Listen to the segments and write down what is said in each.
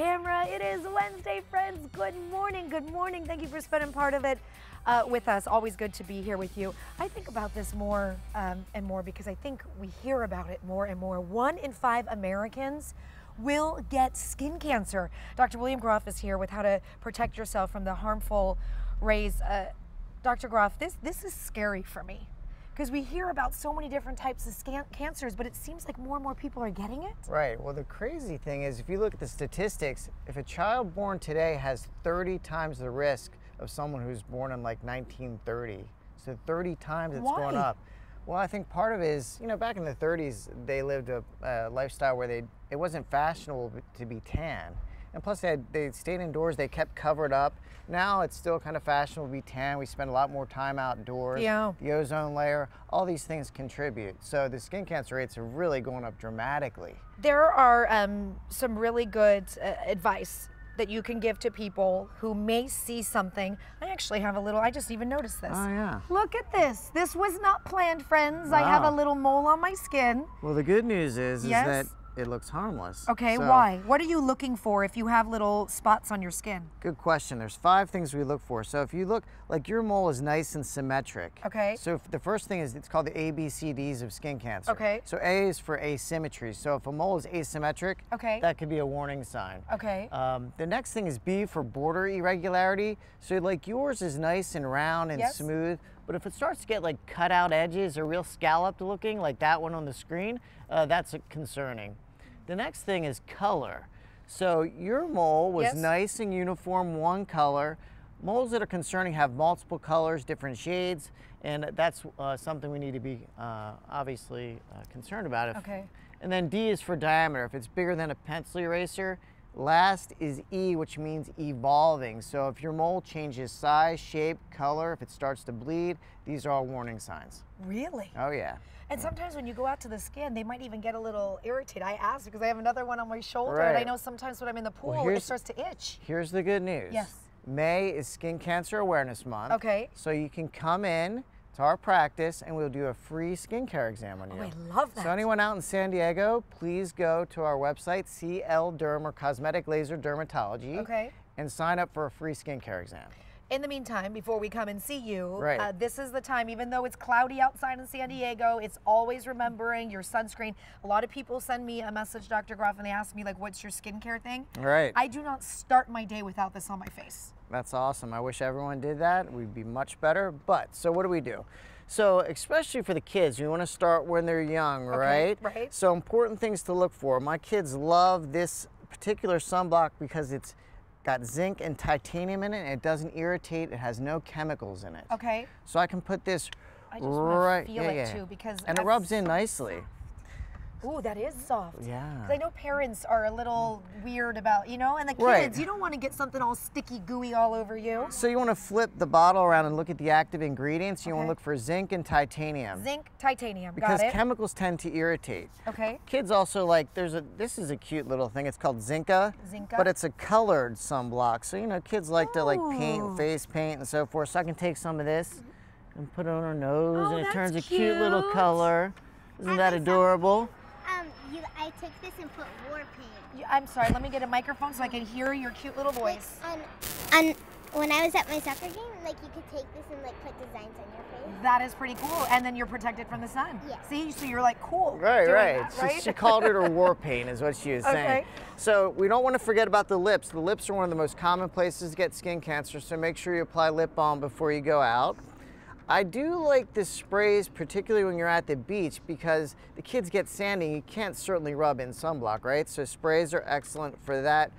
camera. It is Wednesday, friends. Good morning. Good morning. Thank you for spending part of it with us. Always good to be here with you. I think about this more and more because I think we hear about it more and more. 1 in 5 Americans will get skin cancer. Dr. William Groff is here with how to protect yourself from the harmful rays. Dr. Groff, this is scary for me, because we hear about so many different types of cancers, but it seems like more and more people are getting it. Right. Well, the crazy thing is, if you look at the statistics, if a child born today has 30 times the risk of someone who's born in like 1930, so 30 times it's gone up. Well, I think part of it is, you know, back in the 30s, they lived a lifestyle where it wasn't fashionable to be tan. And plus they stayed indoors, they kept covered up. Now it's still kind of fashionable to be tan. We spend a lot more time outdoors. Yeah. The ozone layer, all these things contribute. So the skin cancer rates are really going up dramatically. There are some really good advice that you can give to people who may see something. I actually have a little, I just even noticed this. Oh yeah. Look at this. This was not planned, friends. Wow. I have a little mole on my skin. Well, the good news is Yes? that it looks harmless. Okay, So, why? What are you looking for if you have little spots on your skin? Good question. There's 5 things we look for. So if you look, like your mole is nice and symmetric. Okay. So the first thing is, it's called the ABCDs of skin cancer. Okay. So A is for asymmetry. So if a mole is asymmetric, Okay. that could be a warning sign. Okay. The next thing is B for border irregularity. So like yours is nice and round and Yes. smooth, but if it starts to get like cut out edges or real scalloped looking, like that one on the screen, that's concerning. The next thing is color. So your mole was Yes. nice and uniform, one color. Moles that are concerning have multiple colors, different shades, and that's something we need to be obviously concerned about. Okay. And then D is for diameter. If it's bigger than a pencil eraser. Last is E, which means evolving. So if your mole changes size, shape, color, if it starts to bleed, these are all warning signs. Really? Oh yeah. And sometimes when you go out to the skin, they might even get a little irritated. I asked because I have another one on my shoulder, and I Right. know sometimes when I'm in the pool, Well, it starts to itch. Here's the good news. Yes. May is Skin Cancer Awareness Month. Okay. So you can come in to our practice and we'll do a free skincare exam on you. Oh, I love that. So anyone out in San Diego, please go to our website, CL Derm or Cosmetic Laser Dermatology, Okay. and sign up for a free skincare exam. In the meantime, before we come and see you, Right. this is the time, even though it's cloudy outside in San Diego, it's always remembering your sunscreen. A lot of people send me a message, Dr. Groff, and they ask me, like, what's your skincare thing? Right. I do not start my day without this on my face. That's awesome. I wish everyone did that. We'd be much better. But, so what do we do? So, especially for the kids, you want to start when they're young, right? Right. So, important things to look for. My kids love this particular sunblock because it's got zinc and titanium in it, and it doesn't irritate. It has no chemicals in it. Okay. So I can put this I just right, want to feel it too, because and it I've- rubs in nicely. Ooh, that is soft. Yeah. 'Cause I know parents are a little weird about, you know, and the kids, Right. you don't want to get something all sticky, gooey all over you. So you want to flip the bottle around and look at the active ingredients. You want Okay. to look for zinc and titanium. Zinc, titanium, Because got it. chemicals tend to irritate. Okay. Kids also like, this is a cute little thing. It's called Zinca. Zinca. But it's a colored sunblock. So, you know, kids like to like Ooh. paint, face paint and so forth. So I can take some of this and put it on her nose, Oh, and it that's turns a cute little cute. color. Isn't that adorable? I took this and put war paint. I'm sorry, let me get a microphone so I can hear your cute little voice. And when I was at my soccer game, like you could take this and like put designs on your face. That is pretty cool, and then you're protected from the sun. Yeah. See, so you're like cool. Right, doing right. that, right? She called it her war paint is what she was saying. Okay. So we don't want to forget about the lips. The lips are one of the most common places to get skin cancer, so make sure you apply lip balm before you go out. I do like the sprays, particularly when you're at the beach, because the kids get sandy. You can't certainly rub in sunblock, right? So sprays are excellent for that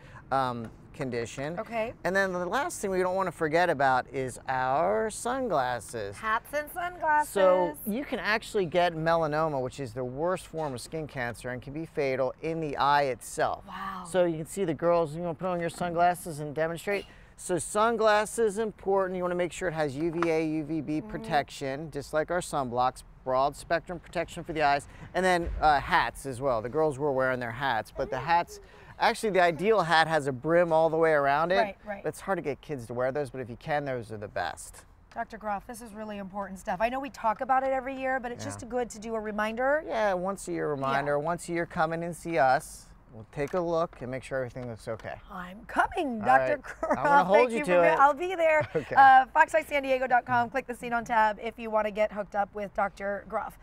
condition. Okay. And then the last thing we don't want to forget about is our sunglasses. Hats and sunglasses. So you can actually get melanoma, which is the worst form of skin cancer and can be fatal, in the eye itself. Wow. So you can see the girls, you want to put on your sunglasses and demonstrate. So sunglasses important. You want to make sure it has UVA, UVB protection, just like our sunblocks, broad spectrum protection for the eyes. And then hats as well. The girls were wearing their hats, but the hats, actually the ideal hat has a brim all the way around it. Right, right. It's hard to get kids to wear those, but if you can, those are the best. Dr. Groff, this is really important stuff. I know we talk about it every year, but it's just good to do a reminder. Yeah, once a year reminder. Once a year, come in and see us. We'll take a look and make sure everything looks okay. I'm coming, All Dr. right. Groff. I'm gonna hold you to it. I'll be there. Okay. FoxEyeSanDiego.com. Click the Scene On tab if you want to get hooked up with Dr. Groff.